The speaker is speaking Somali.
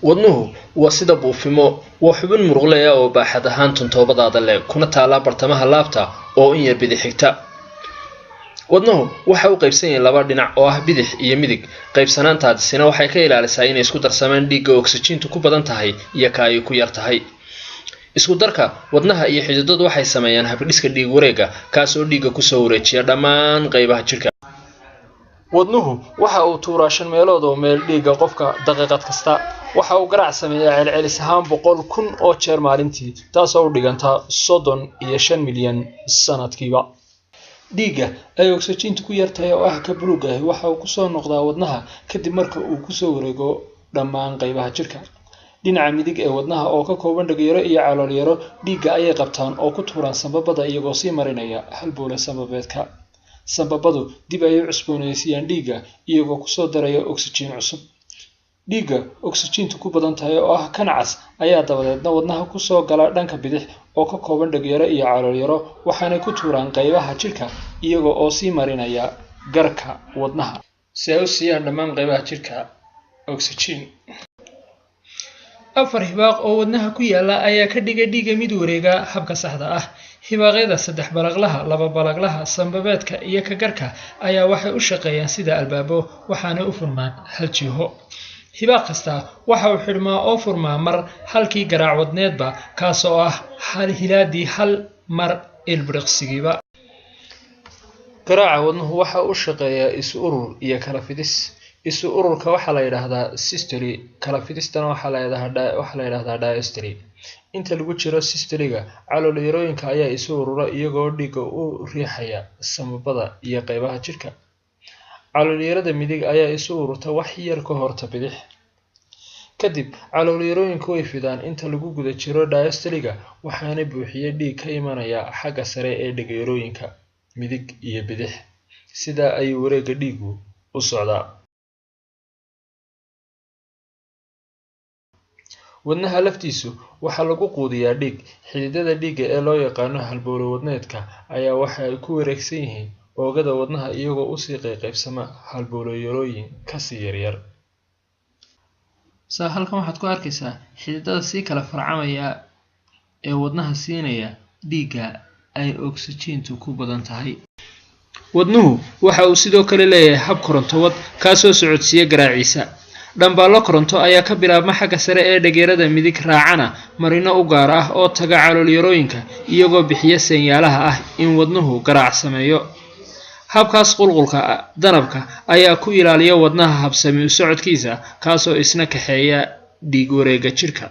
wadnuhu waa sida buufimo waa xubin muruqleh oo baaxad ahaan toobadaada leh kuna taala bartamaha laabta oo in yar bidix xigta wadnuhu waxa uu qaybsan yahay laba dhinac oo ah bidix iyo midig qaybsanaantaasina waxay ka ilaalisaa inay isku darsamaan dhiigga oksijiintu ku badan tahay iyo ka ay ku yar tahay isku darka wadnaha iyo xididadu waxay sameeyaan habdhiska dhiig wareega kaas oo dhiigga ku soo wareejiya dhammaan qaybaha jirka wadnuhu waxa uu tuuraa 5 meelood oo meel dhiigga qofka daqiiqad kasta waxa uu garaac sameeyaa celcelis ahaan 100,000 oo jeer maalintii taas oo u dhiganta 35 milyan sanadkiiba dhiigga ay oksijiintu ku yartahay oo ah ka buluug ah waxa uu ku soo noqdaa wadnaha kadib marka uu ku soo wareego dhammaan qaybaha jirka dhinaca midig ee wadnaha oo ka kooban dhagyaro iyo calool yaro dhiigga ayay qabtaan oo ku tuuraan sanbabada iyagoo sii marinaya halbowle sanbabeedka sanbabadu dib ay u cusboonaysiiyaan dhiigga iyagoo ku soo daraya oksijiin cusub dhiigga oksijiintu ku badan tahay oo ah kancas ayaa dabadeedna wadnaha ku soo gala dhanka bidix oo ka kooban dhagyaro iyo calool yaro waxaana ku tuuraan qaybaha jirka iyagoo oo sii marinaya garka wadnaha si ay u siiyaan dhammaan qaybaha jirka oksijiin afar hibaaq oo wadnaha ku yaala ayaa ka dhigay dhiigga mid wareega habka saxda ah hibaaqyada 3 balaqlaha 2 balaqlaha sanbabeedka iyo ka garka ayaa waxay u shaqeeyaan sida albaabo waxaana u furmaan hal jiho hibaaq kasta waxa uu xidhmaa oo furmaa mar halkii garaac wadneedba kaas oo ah hal hilaadii hal mar ilbriqsigiiba garaaca wadnuhu waxa uu shaqeeyaa isu urur iyo kala fidis isu ururka waxa la yiraahdaa systole kala fidistana waxa la yiraahdaa diastole inta lagu jiro systoliga calool yarooyinka ayaa isu urura iyagoo dhiigga u riixaya sanbabada iyo qaybaha jirka calool yarada midig ayaa isu ururta wax yar ka horta bidix kadib calool yarooyinku way fidaan inta lagu guda jiro diastoliga waxaana buuxiye dhiig ka imanaya xagga sare ee dhagyarooyinka midig iyo bidix sida ay wareegga dhiiggu u socdaa wadnaha laftiisu waxa lagu quudiyaa dhiig xididada dhiigga ee loo yaqaan halbowle wadneedka ayaa waxa ay ku wareegsan yihiin oogada wadnaha iyagoo u sii qaybsama halbowle yarooyin ka sii yaryar halkan waxaad ku arkaysaa xididada si kala farcamaya ee wadnaha siinaya dhiigga ay oksijiintu ku badan tahay wadnuhu waxa uu sidoo kale leeyahay hab korontowad kaasoo socodsiiya garaaciisa dhambaalo koronto ayaa ka bilaabma xagga sare ee dhageerada midig raacana marino u gaar ah oo taga calool yarooyinka iyagoo bixiya sanyaalaha ah in wadnuhu garaac sameeyo habkaas qulqulka danabka ayaa ku ilaaliya wadnaha habsami u socodkiisa kaasoo isna kaxeeya dhiig wareegga jirka